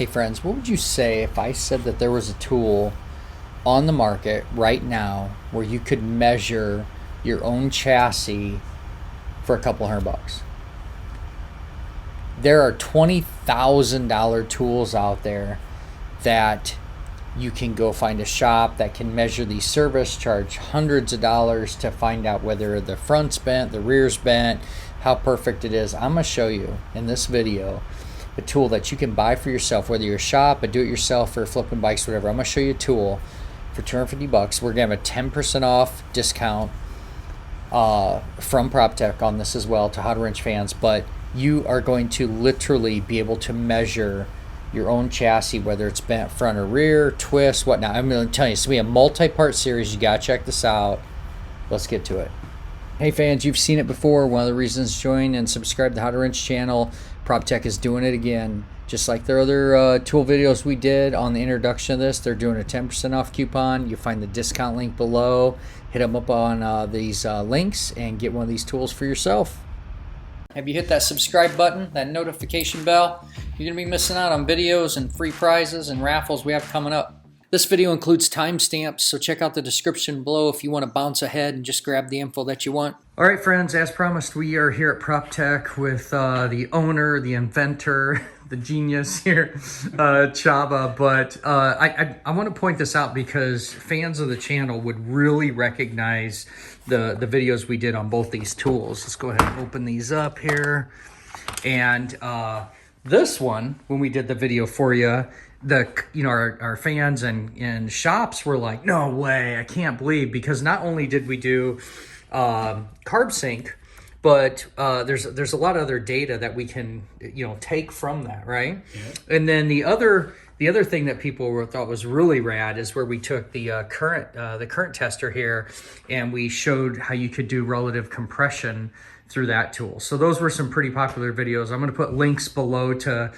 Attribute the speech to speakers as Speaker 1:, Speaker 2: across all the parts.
Speaker 1: Hey friends, what would you say if I said that there was a tool on the market right now where you could measure your own chassis for a couple $100? There are $20,000 tools out there that you can go find a shop that can measure the service, charge hundreds of dollars to find out whether the front's bent, the rear's bent, how perfect it is. I'm going to show you in this video a tool that you can buy for yourself, whether you're a shop, a do-it-yourself, or flipping bikes, whatever. I'm going to show you a tool for $250. We're going to have a 10% off discount from PropTech on this as well to How to Wrench fans, but you are going to literally be able to measure your own chassis, whether it's bent front or rear, twist, whatnot. I'm going to tell you, it's going to be a multi-part series. You got to check this out. Let's get to it. Hey fans, you've seen it before. One of the reasons to join and subscribe to the How to Wrench channel, PropTech is doing it again. Just like their other tool videos we did on the introduction of this, they're doing a 10% off coupon. You find the discount link below. Hit them up on these links and get one of these tools for yourself. Have you hit that subscribe button, that notification bell? You're going to be missing out on videos and free prizes and raffles we have coming up. This video includes timestamps, so check out the description below if you want to bounce ahead and just grab the info that you want. All right, friends, as promised, we are here at PropTech with the owner, the inventor, the genius here, Chaba. But I want to point this out because fans of the channel would really recognize the videos we did on both these tools. Let's go ahead and open these up here. And this one, when we did the video for you, our fans and shops were like, no way, I can't believe, because not only did we do carb sync, but there's a lot of other data that we can take from that, right? Yeah. And then the other thing that people thought was really rad is where we took the current tester here and we showed how you could do relative compression through that tool. So those were some pretty popular videos. I'm going to put links below to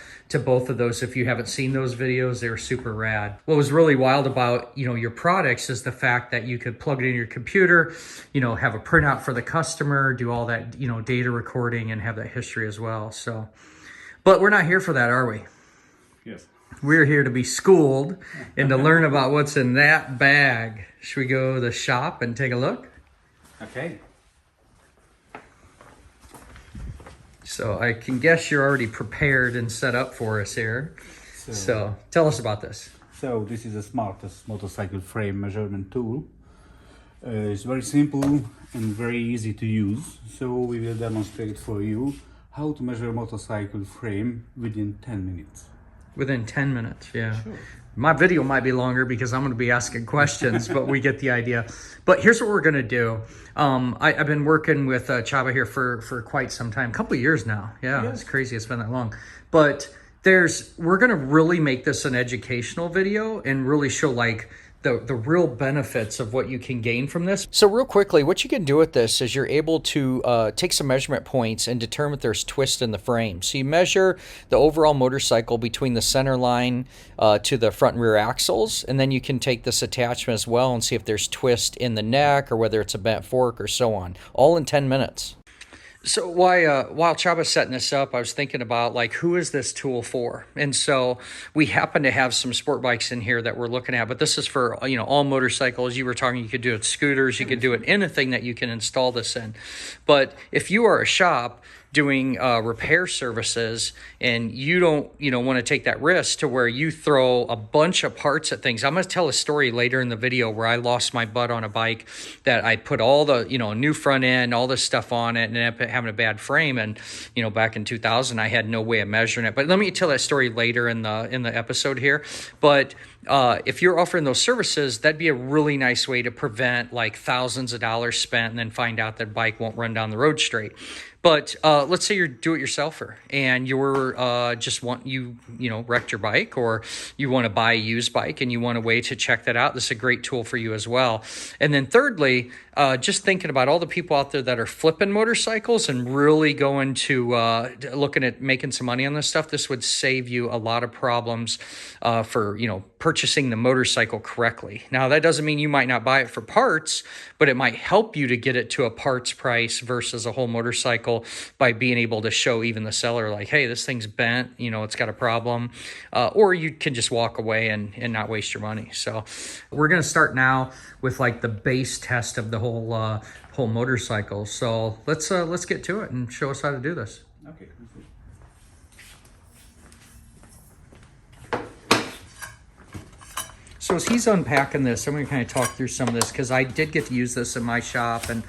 Speaker 1: both of those. If you haven't seen those videos, they were super rad. What was really wild about your products is the fact that you could plug it in your computer, have a printout for the customer, do all that data recording, and have that history as well. So, but we're not here for that, are we?
Speaker 2: Yes.
Speaker 1: We're here to be schooled and to learn about what's in that bag. Should we go to the shop and take a look?
Speaker 2: Okay.
Speaker 1: So I can guess you're already prepared and set up for us here. So tell us about this.
Speaker 2: So this is the smartest motorcycle frame measurement tool. It's very simple and very easy to use. So we will demonstrate for you how to measure a motorcycle frame within 10 minutes.
Speaker 1: Within 10 minutes, yeah. Sure. My video might be longer because I'm going to be asking questions, but we get the idea. But here's what we're going to do. I've been working with Chaba here for quite some time, a couple of years now. Yeah, yes. It's crazy it's been that long. But we're going to really make this an educational video and really show like the real benefits of what you can gain from this. So real quickly, what you can do with this is you're able to take some measurement points and determine if there's twist in the frame. So you measure the overall motorcycle between the center line to the front and rear axles, and then you can take this attachment as well and see if there's twist in the neck or whether it's a bent fork or so on, all in 10 minutes. So while Chaba's setting this up, I was thinking about like, who is this tool for? And so we happen to have some sport bikes in here that we're looking at, but this is for, all motorcycles. You were talking, you could do it scooters, you could do it anything that you can install this in. But if you are a shop doing repair services and you don't want to take that risk to where you throw a bunch of parts at things. I'm going to tell a story later in the video where I lost my butt on a bike that I put all the new front end, all this stuff on it, and ended up having a bad frame. And back in 2000 I had no way of measuring it, but let me tell that story later in the episode here. But if you're offering those services, that'd be a really nice way to prevent like thousands of dollars spent and then find out that bike won't run down the road straight. But let's say you're do-it-yourselfer and you're wrecked your bike, or you want to buy a used bike and you want a way to check that out. This is a great tool for you as well. And then thirdly, just thinking about all the people out there that are flipping motorcycles and really going to looking at making some money on this stuff. This would save you a lot of problems for purchasing the motorcycle correctly. Now, that doesn't mean you might not buy it for parts, but it might help you to get it to a parts price versus a whole motorcycle by being able to show even the seller like, hey, this thing's bent, you know, it's got a problem. Or you can just walk away and not waste your money. So we're going to start now with like the base test of the whole motorcycle. So let's get to it and show us how to do this.
Speaker 2: Okay.
Speaker 1: So as he's unpacking this, I'm going to kind of talk through some of this because I did get to use this in my shop and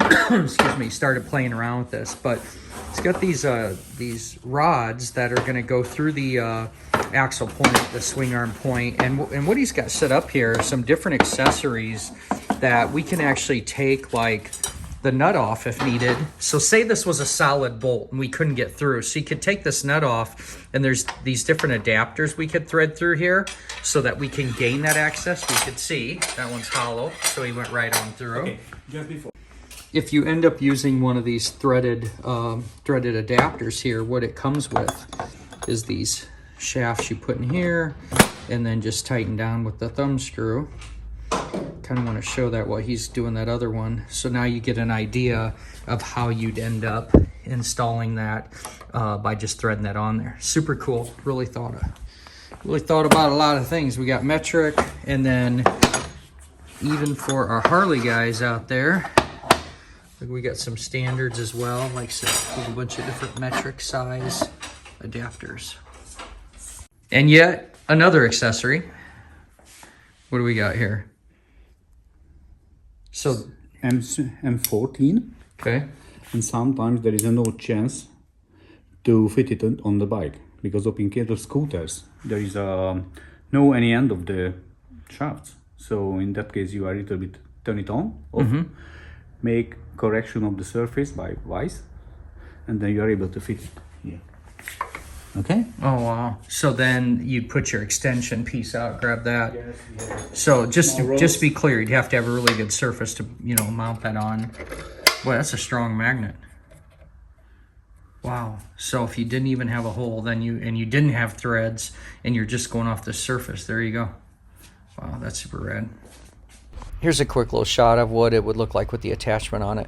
Speaker 1: excuse me, started playing around with this. But it's got these rods that are going to go through the axle point, the swing arm point, and what he's got set up here are some different accessories that we can actually take like the nut off if needed. So say this was a solid bolt and we couldn't get through. So you could take this nut off and there's these different adapters we could thread through here so that we can gain that access. We could see that one's hollow, so he went right on through.
Speaker 2: Okay, just before.
Speaker 1: If you end up using one of these threaded adapters here, what it comes with is these shafts you put in here and then just tighten down with the thumb screw. Kind of want to show that while he's doing that other one. So now you get an idea of how you'd end up installing that by just threading that on there. Super cool. Really thought about a lot of things. We got metric, and then even for our Harley guys out there, we got some standards as well, like a whole bunch of different metric size adapters. And yet another accessory. What do we got here? So
Speaker 2: M14.
Speaker 1: Okay.
Speaker 2: And sometimes there is no chance to fit it on the bike because in case of scooters there is no any end of the shafts. So in that case you are a little bit turn it on, off, make correction of the surface by vice, and then you are able to fit it here. Okay.
Speaker 1: Oh wow! So then you'd put your extension piece out, grab that.
Speaker 2: Yes, yes.
Speaker 1: So just to be clear, you'd have to have a really good surface to mount that on. Boy, that's a strong magnet. Wow. So if you didn't even have a hole, then you didn't have threads, and you're just going off the surface. There you go. Wow, that's super rad. Here's a quick little shot of what it would look like with the attachment on it.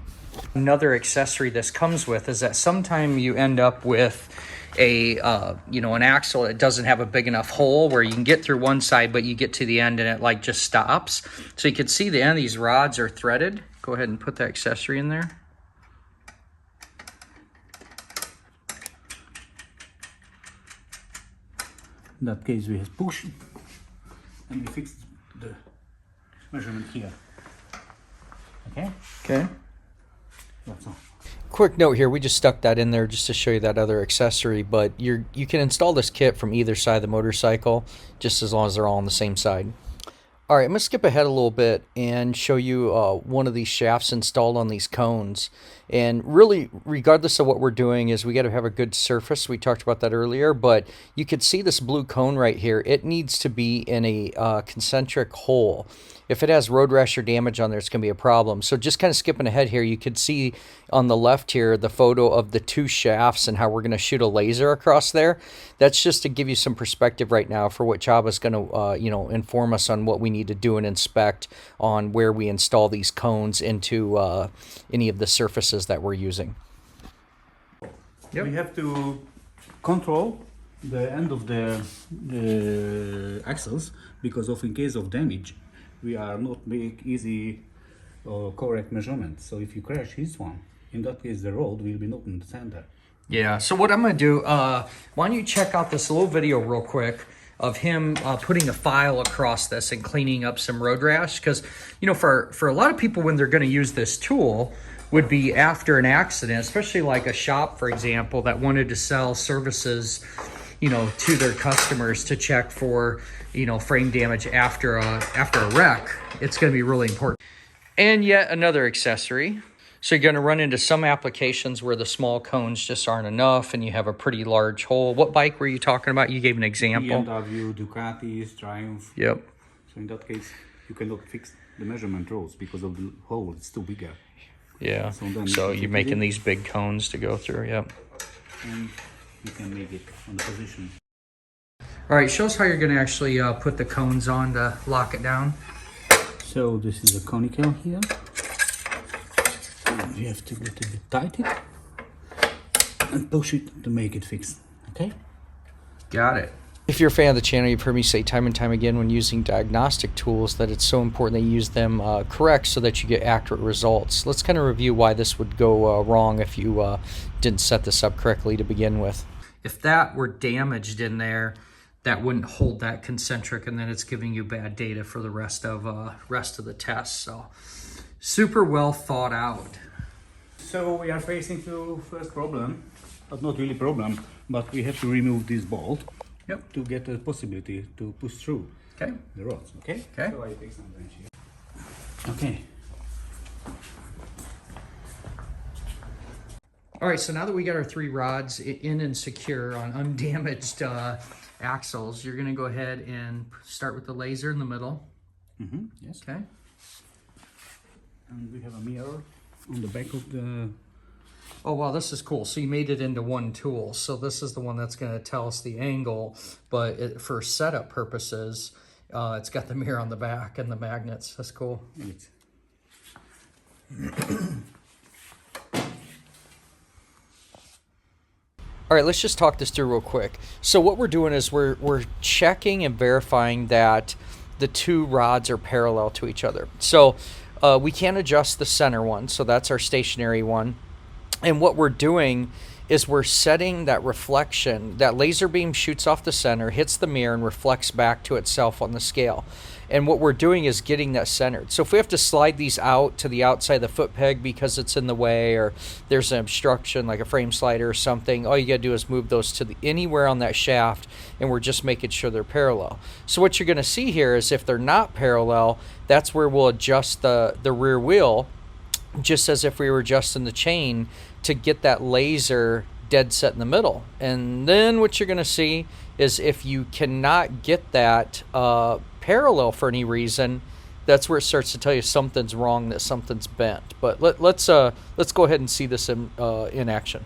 Speaker 1: Another accessory this comes with is that sometimes you end up with an axle that doesn't have a big enough hole where you can get through one side, but you get to the end and it like just stops. So you can see the end of these rods are threaded. Go ahead and put that accessory in there.
Speaker 2: In that case we have push and we fix the measurement here. Okay?
Speaker 1: Okay.
Speaker 2: That's all.
Speaker 1: Quick note here, we just stuck that in there just to show you that other accessory, but you can install this kit from either side of the motorcycle, just as long as they're all on the same side. All right, I'm going to skip ahead a little bit and show you one of these shafts installed on these cones. And really, regardless of what we're doing, is we got to have a good surface. We talked about that earlier, but you could see this blue cone right here. It needs to be in a concentric hole. If it has road rash or damage on there, it's going to be a problem. So just kind of skipping ahead here, you could see on the left here the photo of the two shafts and how we're going to shoot a laser across there. That's just to give you some perspective right now for what Csaba's going to inform us on what we need to do and inspect on where we install these cones into any of the surfaces that we're using.
Speaker 2: Yep. We have to control the end of the axles because of in case of damage we are not make easy correct measurements. So if you crash this one, in that case the road will be not in the center. Yeah, so what I'm going to do, why don't you check out this little video real quick of him putting a file across this and cleaning up some road rash. Because, for a lot of people when they're going to use this tool would be after an accident, especially like a shop, for example, that wanted to sell services, to their customers to check for, frame damage after a wreck. It's going to be really important. And yet another accessory. So you're going to run into some applications where the small cones just aren't enough and you have a pretty large hole. What bike were you talking about? You gave an example. BMW, Ducatis, Triumph.
Speaker 1: Yep.
Speaker 2: So in that case, you cannot fix the measurement rows because of the hole. It's too bigger.
Speaker 1: Yeah. So you're making these big cones to go through. Yep.
Speaker 2: And you can make it on the position.
Speaker 1: All right, show us how you're going to actually put the cones on to lock it down.
Speaker 2: So this is a conical here. And you have to get a bit tight it and push it to make it fix. Okay?
Speaker 1: Got it. If you're a fan of the channel, you've heard me say time and time again when using diagnostic tools that it's so important that you use them correct so that you get accurate results. Let's kind of review why this would go wrong if you didn't set this up correctly to begin with. If that were damaged in there, that wouldn't hold that concentric, and then it's giving you bad data for the rest of the test. So super well thought out.
Speaker 2: So we are facing the first problem, but not really problem, but we have to remove this bolt. Yep. To get a possibility to push through.
Speaker 1: Okay.
Speaker 2: The rods. Okay.
Speaker 1: Okay.
Speaker 2: So I take some wrench here. Okay.
Speaker 1: All right. So now that we got our 3 rods in and secure on undamaged axles, you're going to go ahead and start with the laser in the middle.
Speaker 2: Mm-hmm. Yes.
Speaker 1: Okay.
Speaker 2: And we have a mirror on the back of the.
Speaker 1: Oh, wow, this is cool. So you made it into one tool. So this is the one that's going to tell us the angle, but for setup purposes, it's got the mirror on the back and the magnets. That's cool. All right, let's just talk this through real quick. So what we're doing is we're checking and verifying that the 2 rods are parallel to each other. So we can't adjust the center one, so that's our stationary one. And what we're doing is we're setting that reflection. That laser beam shoots off the center, hits the mirror, and reflects back to itself on the scale. And what we're doing is getting that centered. So if we have to slide these out to the outside of the foot peg because it's in the way or there's an obstruction like a frame slider or something, all you got to do is move those to anywhere on that shaft, and we're just making sure they're parallel. So what you're going to see here is if they're not parallel, that's where we'll adjust the rear wheel, just as if we were adjusting the chain, to get that laser dead set in the middle. And then what you're going to see is if you cannot get that parallel for any reason, that's where it starts to tell you something's wrong, that something's bent. But let's go ahead and see this in action.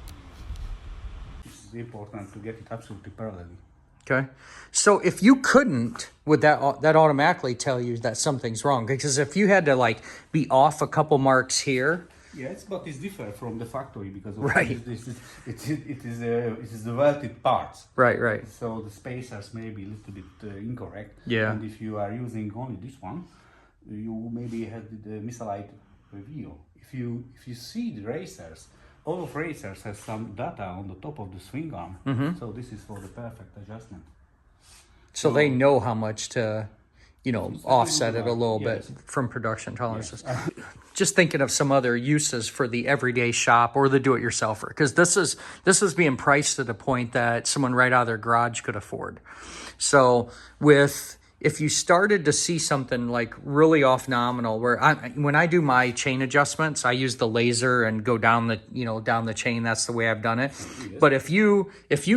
Speaker 2: It's important to get it absolutely parallel.
Speaker 1: Okay. So if you couldn't, would that automatically tell you that something's wrong? Because if you had to like be off a couple marks here.
Speaker 2: Yes, but it's different from the factory because of
Speaker 1: right.
Speaker 2: It is the welded parts.
Speaker 1: Right.
Speaker 2: So the spacers may be a little bit incorrect.
Speaker 1: Yeah.
Speaker 2: And if you are using only this one, you maybe had the misaligned wheel. If you see the racers, all of racers have some data on the top of the swing arm. Mm-hmm. So this is for the perfect adjustment.
Speaker 1: So they know how much to, offset it a little bit from production tolerances. Yes. Just thinking of some other uses for the everyday shop or the do-it-yourselfer, because this is being priced at a point that someone right out of their garage could afford. So if you started to see something like really off nominal, where when I do my chain adjustments, I use the laser and go down the chain. That's the way I've done it. Yes. But if you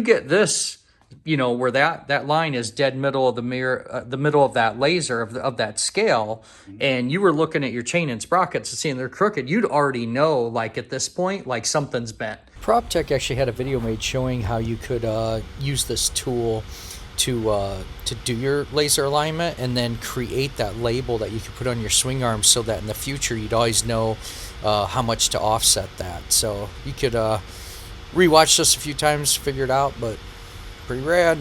Speaker 1: get this, where that line is dead middle of the mirror, the middle of that laser of that scale, and you were looking at your chain and sprockets and seeing they're crooked, you'd already know, like at this point, like something's bent. PropTech actually had a video made showing how you could use this tool to do your laser alignment and then create that label that you could put on your swing arm so that in the future you'd always know how much to offset that. So you could rewatch this a few times, figure it out, but pretty rad.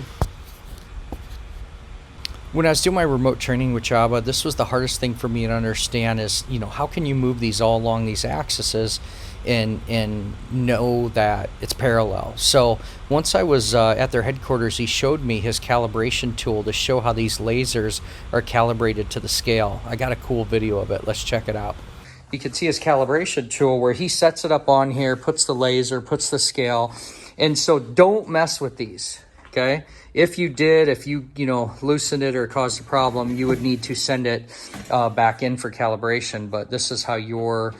Speaker 1: When I was doing my remote training with Java, this was the hardest thing for me to understand is, how can you move these all along these axes and know that it's parallel. So once I was at their headquarters, he showed me his calibration tool to show how these lasers are calibrated to the scale. I got a cool video of it. Let's check it out. You can see his calibration tool where he sets it up on here, puts the laser, puts the scale. And so don't mess with these. Okay, if you loosen it or caused a problem, you would need to send it back in for calibration. But this is how you're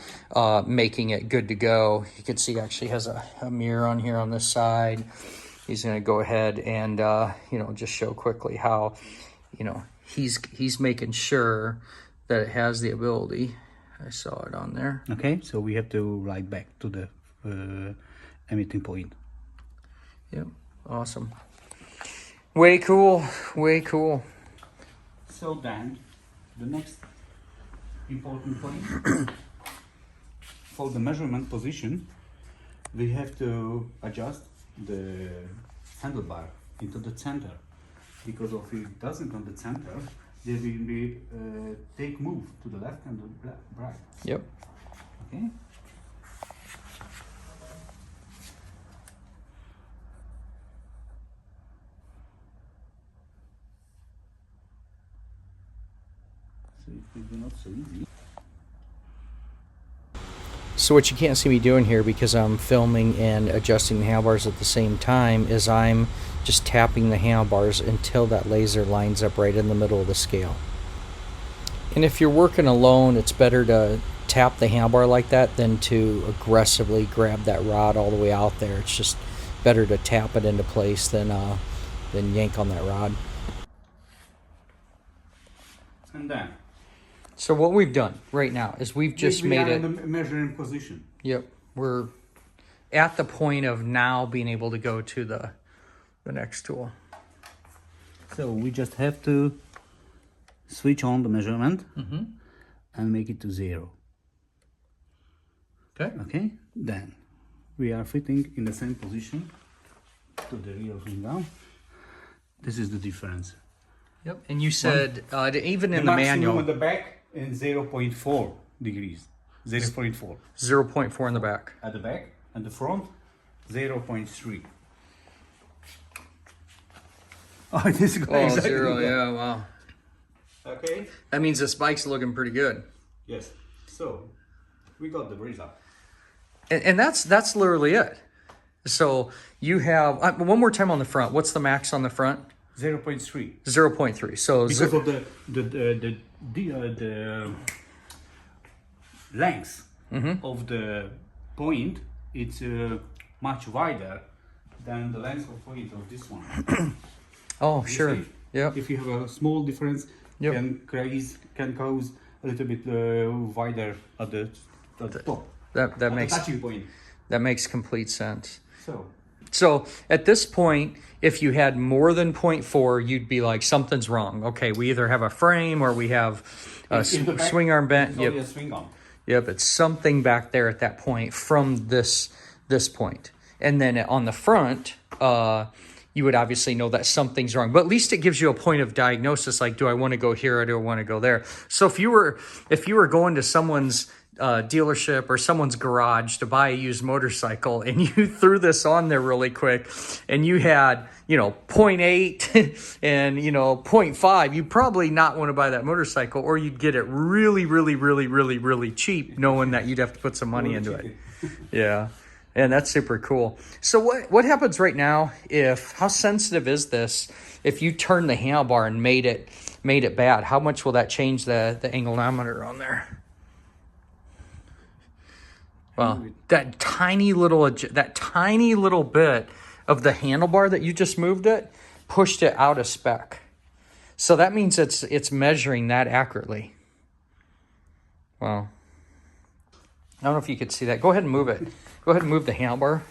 Speaker 1: making it good to go. You can see actually has a mirror on here on this side. He's going to go ahead and just show quickly how he's making sure that it has the ability. I saw it on there.
Speaker 2: Okay, so we have to write back to the emitting point.
Speaker 1: Yep, awesome. Way cool, way cool.
Speaker 2: So then, the next important point for the measurement position, we have to adjust the handlebar into the center, because if it doesn't on the center, there will be take move to the left and the right.
Speaker 1: Yep.
Speaker 2: Okay. So it will be not so easy.
Speaker 1: So what you can't see me doing here, because I'm filming and adjusting the handlebars at the same time, is I'm just tapping the handlebars until that laser lines up right in the middle of the scale. And if you're working alone, it's better to tap the handlebar like that than to aggressively grab that rod all the way out there. It's just better to tap it into place than yank on that rod.
Speaker 2: And then
Speaker 1: So what we've done right now is we've just
Speaker 2: we
Speaker 1: made
Speaker 2: are
Speaker 1: it.
Speaker 2: in the measuring position.
Speaker 1: Yep, we're at the point of now being able to go to the next tool.
Speaker 2: So we just have to switch on the measurement and make it to 0.
Speaker 1: Okay.
Speaker 2: Okay, then we are fitting in the same position to the real thing down. This is the difference.
Speaker 1: Yep. And you said even in the
Speaker 2: maximum
Speaker 1: manual,
Speaker 2: at the back in 0.4 degrees. 0.4
Speaker 1: 0.4 in the back.
Speaker 2: at the back, and the front 0.3. Oh, this is
Speaker 1: Oh,
Speaker 2: exactly
Speaker 1: 0.
Speaker 2: that.
Speaker 1: Yeah. Wow.
Speaker 2: Okay.
Speaker 1: That means this bike's looking pretty good.
Speaker 2: Yes. So we got the result.
Speaker 1: And that's literally it. So you have one more time on the front. What's the max on the front?
Speaker 2: 0.3.
Speaker 1: 0.3. So
Speaker 2: Because of the length of the point, it's much wider than the length of point of this one.
Speaker 1: oh,
Speaker 2: You
Speaker 1: sure.
Speaker 2: see?
Speaker 1: Yep.
Speaker 2: If you have a small difference,
Speaker 1: Yep.
Speaker 2: can cause a little bit wider at the top.
Speaker 1: That
Speaker 2: At
Speaker 1: makes
Speaker 2: the touching point.
Speaker 1: that makes complete sense.
Speaker 2: So
Speaker 1: So at this point, if you had more than 0.4, you'd be like, something's wrong. Okay, we either have a frame or we have a
Speaker 2: in the back,
Speaker 1: swing arm bent.
Speaker 2: it's only
Speaker 1: Yep,
Speaker 2: a swing arm.
Speaker 1: yep. It's something back there at that point from this point. And then on the front, you would obviously know that something's wrong. But at least it gives you a point of diagnosis. Like, do I want to go here or do I want to go there? So if you were going to someone's dealership or someone's garage to buy a used motorcycle and you threw this on there really quick and you had 0.8 and 0.5, you'd probably not want to buy that motorcycle, or you'd get it really really really really really cheap, knowing that you'd have to put some money into it. Yeah. And that's super cool. So what happens right now, how sensitive is this if you turn the handlebar and made it bad? How much will that change the angulometer on there? Well, that tiny little bit of the handlebar that you just moved pushed it out of spec. So that means it's measuring that accurately. Wow. I don't know if you could see that. Go ahead and move it. Go ahead and move the handlebar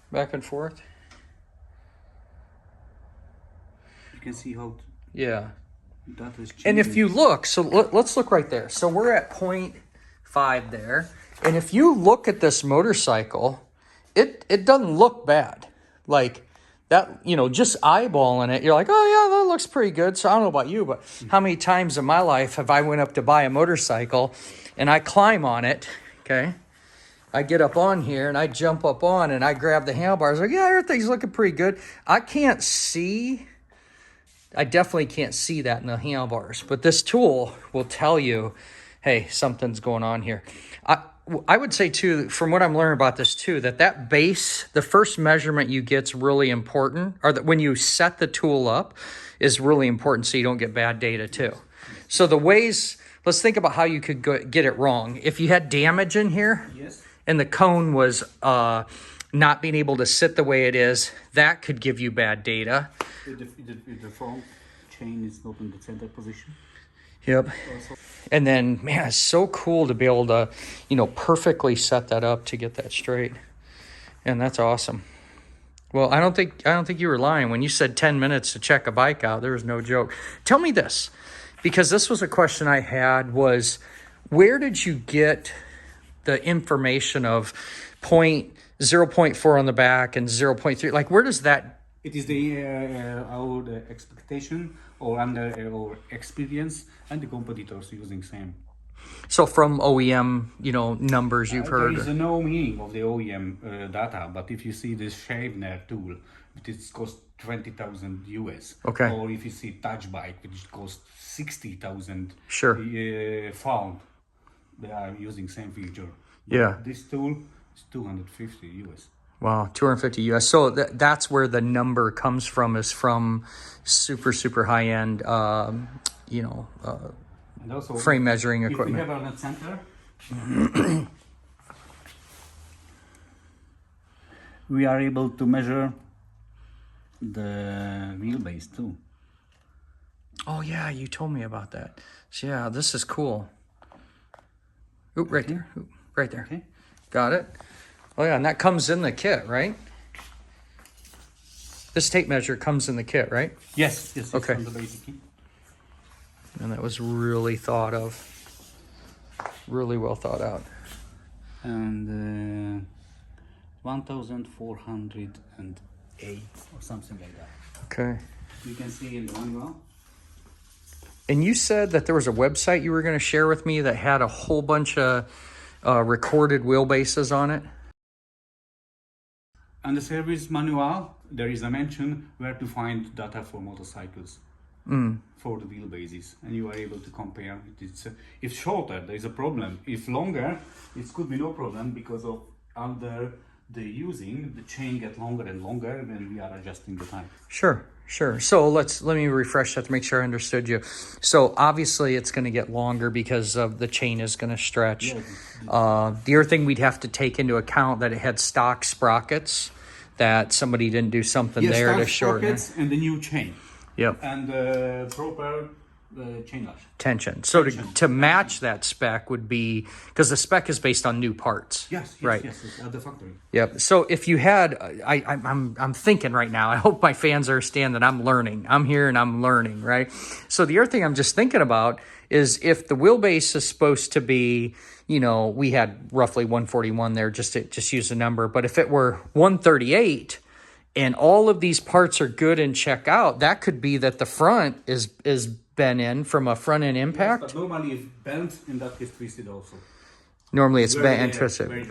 Speaker 1: back and forth.
Speaker 2: You can see how
Speaker 1: Yeah.
Speaker 2: that is changing.
Speaker 1: And if you look, so let's look right there. So we're at 0.5 there. And if you look at this motorcycle, it doesn't look bad. Like that, just eyeballing it, you're like, oh yeah, that looks pretty good. So I don't know about you, but how many times in my life have I went up to buy a motorcycle and I climb on it, okay? I get up on here and I jump up on and I grab the handlebars. Like, yeah, everything's looking pretty good. I definitely can't see that in the handlebars, but this tool will tell you, hey, something's going on here. I would say too, from what I'm learning about this too, that base, the first measurement you get's really important, or that when you set the tool up is really important so you don't get bad data too. So the ways, let's think about how you could get it wrong. If you had damage in here,
Speaker 2: Yes.
Speaker 1: and the cone was not being able to sit the way it is, that could give you bad data.
Speaker 2: If the front chain is not in the center position.
Speaker 1: Yep. And then, man, it's so cool to be able to, perfectly set that up to get that straight. And that's awesome. Well, I don't think you were lying when you said 10 minutes to check a bike out. There was no joke. Tell me this, because this was a question I had, was where did you get the information of 0.4 on the back and 0.3? Like, where does that?
Speaker 2: It is the our expectation or under our experience, and the competitors using same.
Speaker 1: So from OEM, numbers you've heard.
Speaker 2: There is no meaning of the OEM data, but if you see this Shavener tool, it costs 20,000 US.
Speaker 1: Okay.
Speaker 2: Or if you see touch bike, which costs 60,000
Speaker 1: Sure.
Speaker 2: pound, they are using same feature.
Speaker 1: Yeah.
Speaker 2: This tool is 250 US.
Speaker 1: Wow, 250 US. So that's where the number comes from, is from super high end,
Speaker 2: And also,
Speaker 1: frame measuring equipment.
Speaker 2: If we have a center, we are able to measure the wheelbase too.
Speaker 1: Oh yeah, you told me about that. So yeah, this is cool. Oop, right there. Oop, right there.
Speaker 2: Okay.
Speaker 1: Got it. Oh yeah, and that comes in the kit, right? This tape measure comes in the kit, right?
Speaker 2: Yes.
Speaker 1: Okay.
Speaker 2: From the basic kit.
Speaker 1: And that was really thought of. Really well thought out.
Speaker 2: And 1,408 or something like that.
Speaker 1: Okay.
Speaker 2: You can see in the manual.
Speaker 1: And you said that there was a website you were going to share with me that had a whole bunch of recorded wheelbases on it.
Speaker 2: On the service manual, there is a mention where to find data for motorcycles. For the wheelbases, and you are able to compare. If shorter, there is a problem. If longer, it could be no problem, because of under the using, the chain get longer and longer when we are adjusting the time.
Speaker 1: Sure. So let me refresh that to make sure I understood you. So obviously it's going to get longer because of the chain is going to stretch.
Speaker 2: Yes.
Speaker 1: The other thing we'd have to take into account that it had stock sprockets, that somebody didn't do something there to shorten it.
Speaker 2: And the new chain.
Speaker 1: Yep.
Speaker 2: And proper chain lash.
Speaker 1: Tension. So to match that spec would be, because the spec is based on new parts.
Speaker 2: Yes,
Speaker 1: right.
Speaker 2: Yes, at the factory.
Speaker 1: Yep. So if you had, I'm thinking right now, I hope my fans understand that I'm learning. I'm here and I'm learning, right? So the other thing I'm just thinking about is, if the wheelbase is supposed to be, we had roughly 141 there, just use a number, but if it were 138, and all of these parts are good and check out, that could be that the front is bent in from a front end impact.
Speaker 2: Yes, but normally it's bent, and that is twisted also.
Speaker 1: Normally it's bent and twisted.
Speaker 2: Very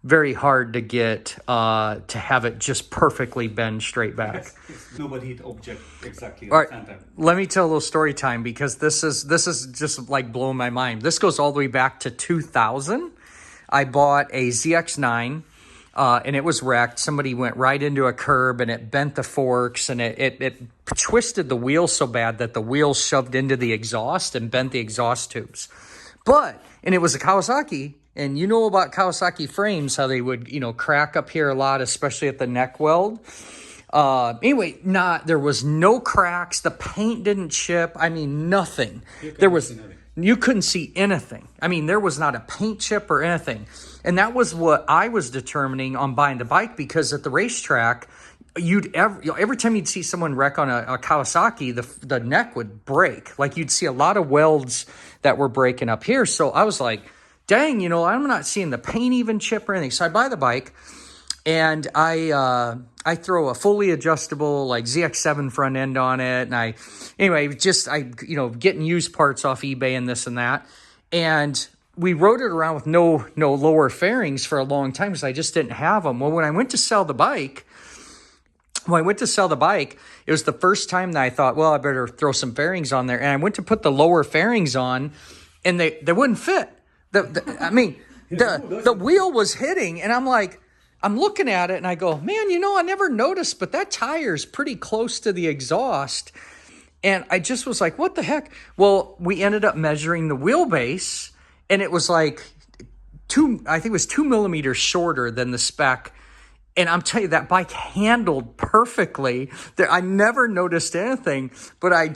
Speaker 1: Very hard to get to have it just perfectly bend straight back.
Speaker 2: Yes, nobody hit object exactly
Speaker 1: All
Speaker 2: at
Speaker 1: right,
Speaker 2: the center.
Speaker 1: let me tell a little story time, because this is just like blowing my mind. This goes all the way back to 2000. I bought a ZX9. And it was wrecked. Somebody went right into a curb and it bent the forks, and it twisted the wheel so bad that the wheel shoved into the exhaust and bent the exhaust tubes. And it was a Kawasaki, and you know about Kawasaki frames, how they would, crack up here a lot, especially at the neck weld. Anyway, there was no cracks. The paint didn't chip. I mean, nothing. You couldn't see anything. I mean, there was not a paint chip or anything. And that was what I was determining on buying the bike, because at the racetrack, every time you'd see someone wreck on a Kawasaki, the neck would break. Like, you'd see a lot of welds that were breaking up here. So I was like, dang, I'm not seeing the paint even chip or anything. So I buy the bike, and I throw a fully adjustable like ZX7 front end on it, and I getting used parts off eBay and this and that, and we rode it around with no lower fairings for a long time because I just didn't have them. Well, when I went to sell the bike, it was the first time that I thought, well, I better throw some fairings on there, and I went to put the lower fairings on, and they wouldn't fit. The wheel was hitting, and I'm looking at it, and I go, man, I never noticed, but that tire's pretty close to the exhaust. And I just was like, what the heck? Well, we ended up measuring the wheelbase, and it was like 2 millimeters shorter than the spec. And I'm telling you, that bike handled perfectly. I never noticed anything, but I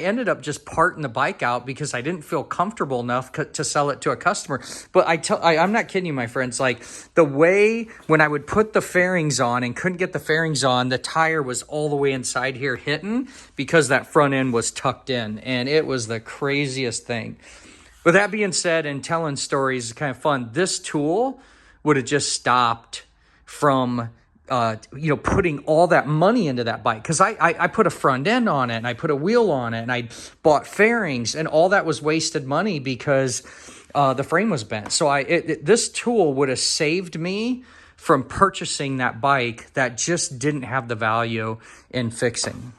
Speaker 1: ended up just parting the bike out because I didn't feel comfortable enough to sell it to a customer. But I'm not kidding you, my friends. Like the way when I would put the fairings on and couldn't get the fairings on, the tire was all the way inside here hitting because that front end was tucked in. And it was the craziest thing. With that being said, and telling stories is kind of fun, this tool would have just stopped from putting all that money into that bike, because I put a front end on it and I put a wheel on it and I bought fairings, and all that was wasted money because the frame was bent. So this tool would have saved me from purchasing that bike that just didn't have the value in fixing.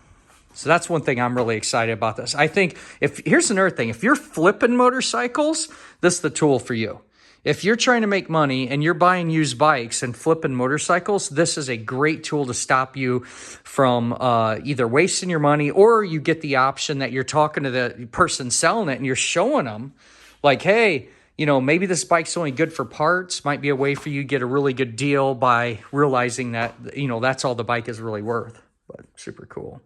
Speaker 1: So that's one thing I'm really excited about this. I think here's another thing, if you're flipping motorcycles, this is the tool for you. If you're trying to make money and you're buying used bikes and flipping motorcycles, this is a great tool to stop you from either wasting your money, or you get the option that you're talking to the person selling it and you're showing them like, hey, maybe this bike's only good for parts. Might be a way for you to get a really good deal by realizing that, that's all the bike is really worth. But super cool.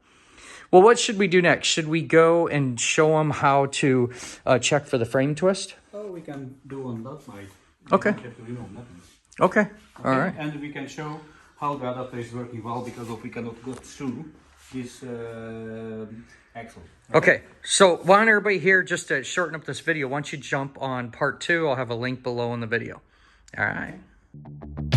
Speaker 1: Well, what should we do next? Should we go and show them how to check for the frame twist?
Speaker 2: Oh, we can do on that side.
Speaker 1: Okay.
Speaker 2: We don't have to remove nothing.
Speaker 1: Okay. All right.
Speaker 2: And we can show how the adapter is working well, because we cannot go through this axle.
Speaker 1: Okay. So while everybody here, just to shorten up this video, once you jump on part 2, I'll have a link below in the video. All right.